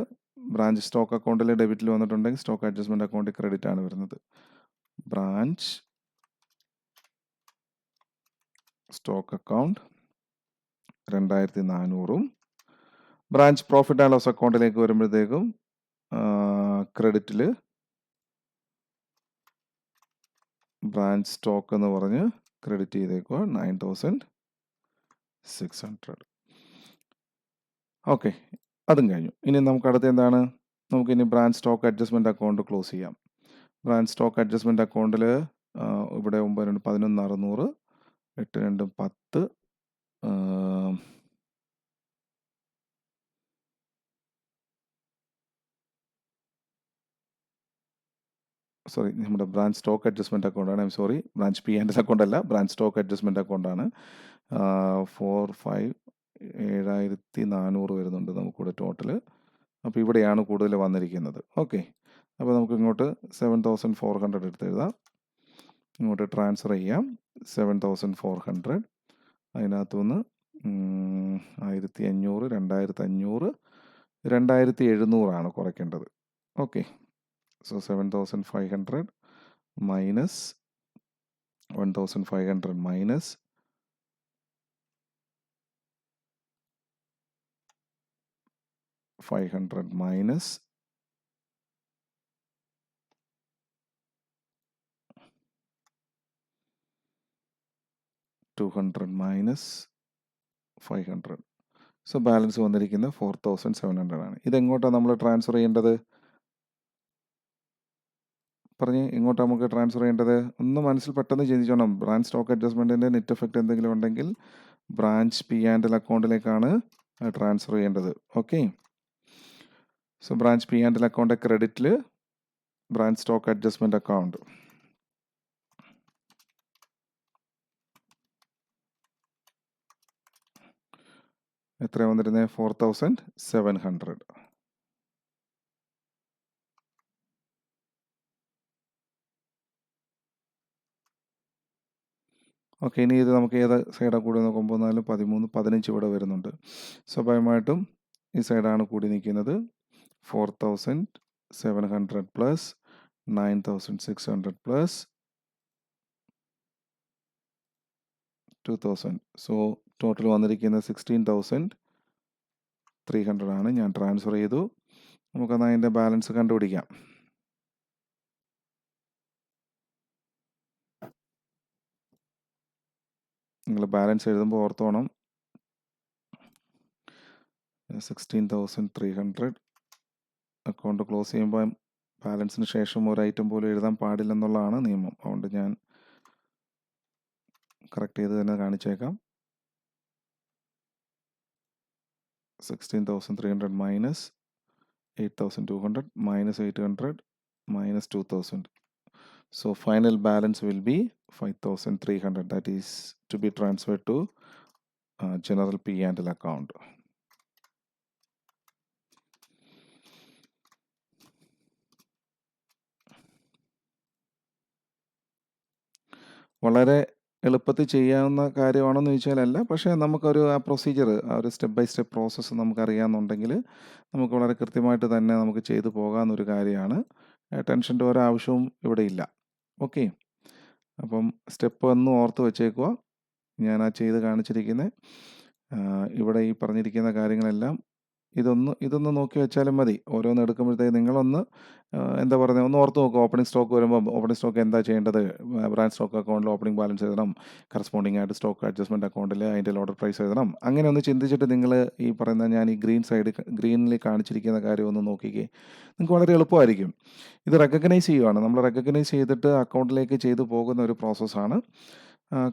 ബ്രാഞ്ച് സ്റ്റോക്ക് അക്കൗണ്ടിൽ ഡെബിറ്റിൽ വന്നിട്ടുണ്ടെങ്കിൽ സ്റ്റോക്ക് അഡ്ജസ്റ്റ്മെന്റ് അക്കൗണ്ടിൽ ക്രെഡിറ്റ് ആണ് വരുന്നത്. ബ്രാഞ്ച് സ്റ്റോക്ക് അക്കൗണ്ട് 2,400-ഉം ബ്രാഞ്ച് പ്രോഫിറ്റ് ആൻഡ് ലോസ് അക്കൗണ്ടിലേക്ക് വരുമ്പോഴത്തേക്കും ക്രെഡിറ്റിൽ ബ്രാഞ്ച് സ്റ്റോക്ക് എന്ന് പറഞ്ഞ് ക്രെഡിറ്റ് ചെയ്തേക്കുക 9,600. ഓക്കെ, അതും കഴിഞ്ഞു. ഇനി നമുക്ക് അടുത്ത് എന്താണ്? നമുക്കിനി branch stock adjustment account close ചെയ്യാം. ബ്രാഞ്ച് സ്റ്റോക്ക് അഡ്ജസ്റ്റ്മെന്റ് അക്കൗണ്ടിൽ ഇവിടെ 9 11,600, 8 2 10, സോറി, നമ്മുടെ ബ്രാഞ്ച് സ്റ്റോക്ക് അഡ്ജസ്റ്റ്മെന്റ് അക്കൗണ്ടാണ്. സോറി, ബ്രാഞ്ച് P&L അക്കൗണ്ട് അല്ല, ബ്രാഞ്ച് സ്റ്റോക്ക് അഡ്ജസ്റ്റ്മെന്റ് അക്കൗണ്ടാണ്. 4 5 7400 വരുന്നുണ്ട് നമുക്കിവിടെ ടോട്ടൽ. അപ്പോൾ ഇവിടെയാണ് കൂടുതൽ വന്നിരിക്കുന്നത്. ഓക്കെ, അപ്പോൾ നമുക്ക് ഇങ്ങോട്ട് 7400 എടുത്ത് എഴുതാം. ഇങ്ങോട്ട് ട്രാൻസ്ഫർ ചെയ്യാം 7400. അതിനകത്തുനിന്ന് 1500, 2500, 2700 കുറയ്ക്കേണ്ടത്. Okay, so 7500 minus 1500 minus 500 minus 200 minus 500. So balance വന്നിരിക്കുന്നത് 4700 ആണ്. ഇതെങ്ങോട്ടാണ് നമ്മൾ ട്രാൻസ്ഫർ ചെയ്യേണ്ടത്? പറഞ്ഞ് ഇങ്ങോട്ട് നമുക്ക് ട്രാൻസ്ഫർ ചെയ്യേണ്ടത് ഒന്ന് മനസ്സിൽ പെട്ടെന്ന് ചിന്തിച്ചോണം. ബ്രാഞ്ച് സ്റ്റോക്ക് അഡ്ജസ്റ്റ്മെൻറ്റിൻ്റെ നെറ്റ് എഫക്റ്റ് എന്തെങ്കിലും ഉണ്ടെങ്കിൽ ബ്രാഞ്ച് P&L അക്കൗണ്ടിലേക്കാണ് ട്രാൻസ്ഫർ ചെയ്യേണ്ടത്. Okay, so branch P&L account ക്രെഡിറ്റിൽ ബ്രാഞ്ച് സ്റ്റോക്ക് അഡ്ജസ്റ്റ്മെൻറ്റ് അക്കൗണ്ട് എത്ര വന്നിരുന്നത്? 4700. ഓക്കെ, ഇനി ഇത് നമുക്ക് ഏത് സൈഡാണ് കൂടി നോക്കുമ്പോൾ 4, 13, 15 ഇവിടെ വരുന്നുണ്ട്. സ്വാഭാവികമായിട്ടും ഈ സൈഡാണ് കൂടി നിൽക്കുന്നത്. 4700 പ്ലസ് 9600 പ്ലസ് 2000. സോ ടോട്ടൽ വന്നിരിക്കുന്നത് 16300 ആണ്. ഞാൻ ട്രാൻസ്ഫർ ചെയ്തു. നമുക്കെന്നാൽ അതിൻ്റെ ബാലൻസ് കണ്ടുപിടിക്കാം. നിങ്ങൾ ബാലൻസ് എഴുതുമ്പോൾ ഓർത്തോണം 16300 അക്കൗണ്ട് ക്ലോസ് ചെയ്യുമ്പോൾ ബാലൻസിന് ശേഷം ഒരു ഐറ്റം പോലും എഴുതാൻ പാടില്ലെന്നുള്ളതാണ് നിയമം. അതുകൊണ്ട് ഞാൻ കറക്റ്റ് ചെയ്ത് തന്നെ കാണിച്ചേക്കാം. 16300 minus 8200 minus 800 minus 2000. So final balance will be 5300. That is to be transferred to general P&L account. വളരെ എളുപ്പത്തിൽ ചെയ്യാവുന്ന കാര്യമാണെന്ന് ചോദിച്ചാലല്ല, പക്ഷേ നമുക്കൊരു ആ പ്രൊസീജിയർ, ആ ഒരു സ്റ്റെപ്പ് ബൈ സ്റ്റെപ്പ് പ്രോസസ്സ് നമുക്കറിയാമെന്നുണ്ടെങ്കിൽ നമുക്ക് വളരെ കൃത്യമായിട്ട് തന്നെ നമുക്ക് ചെയ്തു പോകാവുന്നൊരു കാര്യമാണ്. ടെൻഷൻ്റെ ഒരാവശ്യവും ഇവിടെ ഇല്ല. ഓക്കെ, അപ്പം സ്റ്റെപ്പ് 1 ഓർത്ത് വെച്ചേക്കുക. ഞാൻ ആ ചെയ്ത് കാണിച്ചിരിക്കുന്നത് ഇവിടെ ഈ പറഞ്ഞിരിക്കുന്ന കാര്യങ്ങളെല്ലാം ഇതൊന്ന് നോക്കി വെച്ചാലും മതി. ഓരോന്ന് എടുക്കുമ്പോഴത്തേക്ക് നിങ്ങളൊന്ന് എന്താ പറയുന്നത്, ഒന്ന് ഓർത്ത് നോക്കുക. ഓപ്പണിംഗ് സ്റ്റോക്ക് വരുമ്പോൾ ഓപ്പണിംഗ് സ്റ്റോക്ക് എന്താ ചെയ്യേണ്ടത്? ബ്രാഞ്ച് സ്റ്റോക്ക് അക്കൗണ്ടിൽ ഓപ്പണിംഗ് ബാലൻസ് എഴുതണം, കറസ്പോണ്ടിങ് ആയിട്ട് സ്റ്റോക്ക് അഡ്ജസ്റ്റ്മെൻറ്റ് അക്കൗണ്ടിൽ അതിൻ്റെ ഓർഡർ പ്രൈസ് എഴുതണം. അങ്ങനെ ഒന്ന് ചിന്തിച്ചിട്ട് നിങ്ങൾ ഈ പറയുന്ന ഞാൻ ഈ ഗ്രീനിൽ കാണിച്ചിരിക്കുന്ന കാര്യം ഒന്ന് നോക്കിക്കേ. നിങ്ങൾക്ക് വളരെ എളുപ്പമായിരിക്കും. ഇത് റെക്കഗ്നൈസ് ചെയ്യുവാണ്. നമ്മൾ റെക്കഗ്നൈസ് ചെയ്തിട്ട് അക്കൗണ്ടിലേക്ക് ചെയ്തു പോകുന്ന ഒരു പ്രോസസ്സാണ്.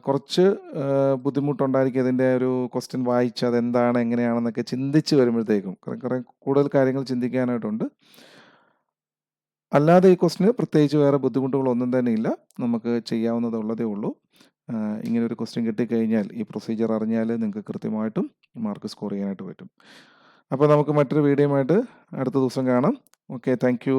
കുറച്ച് ബുദ്ധിമുട്ടുണ്ടായിരിക്കും അതിൻ്റെ ഒരു ക്വസ്റ്റ്യൻ വായിച്ച് അതെന്താണ് എങ്ങനെയാണെന്നൊക്കെ ചിന്തിച്ച് വരുമ്പോഴത്തേക്കും കുറേ കൂടുതൽ കാര്യങ്ങൾ ചിന്തിക്കാനായിട്ടുണ്ട്. അല്ലാതെ ഈ ക്വസ്റ്റിന് പ്രത്യേകിച്ച് വേറെ ബുദ്ധിമുട്ടുകളൊന്നും തന്നെ ഇല്ല. നമുക്ക് ചെയ്യാവുന്നതുള്ളതേ ഉള്ളൂ. ഇങ്ങനെ ഒരു ക്വസ്റ്റ്യൻ കിട്ടിക്കഴിഞ്ഞാൽ ഈ പ്രൊസീജിയർ അറിഞ്ഞാൽ നിങ്ങൾക്ക് കൃത്യമായിട്ടും മാർക്ക് സ്കോർ ചെയ്യാനായിട്ട് പറ്റും. അപ്പോൾ നമുക്ക് മറ്റൊരു വീഡിയോയുമായിട്ട് അടുത്ത ദിവസം കാണാം. Okay, thank you.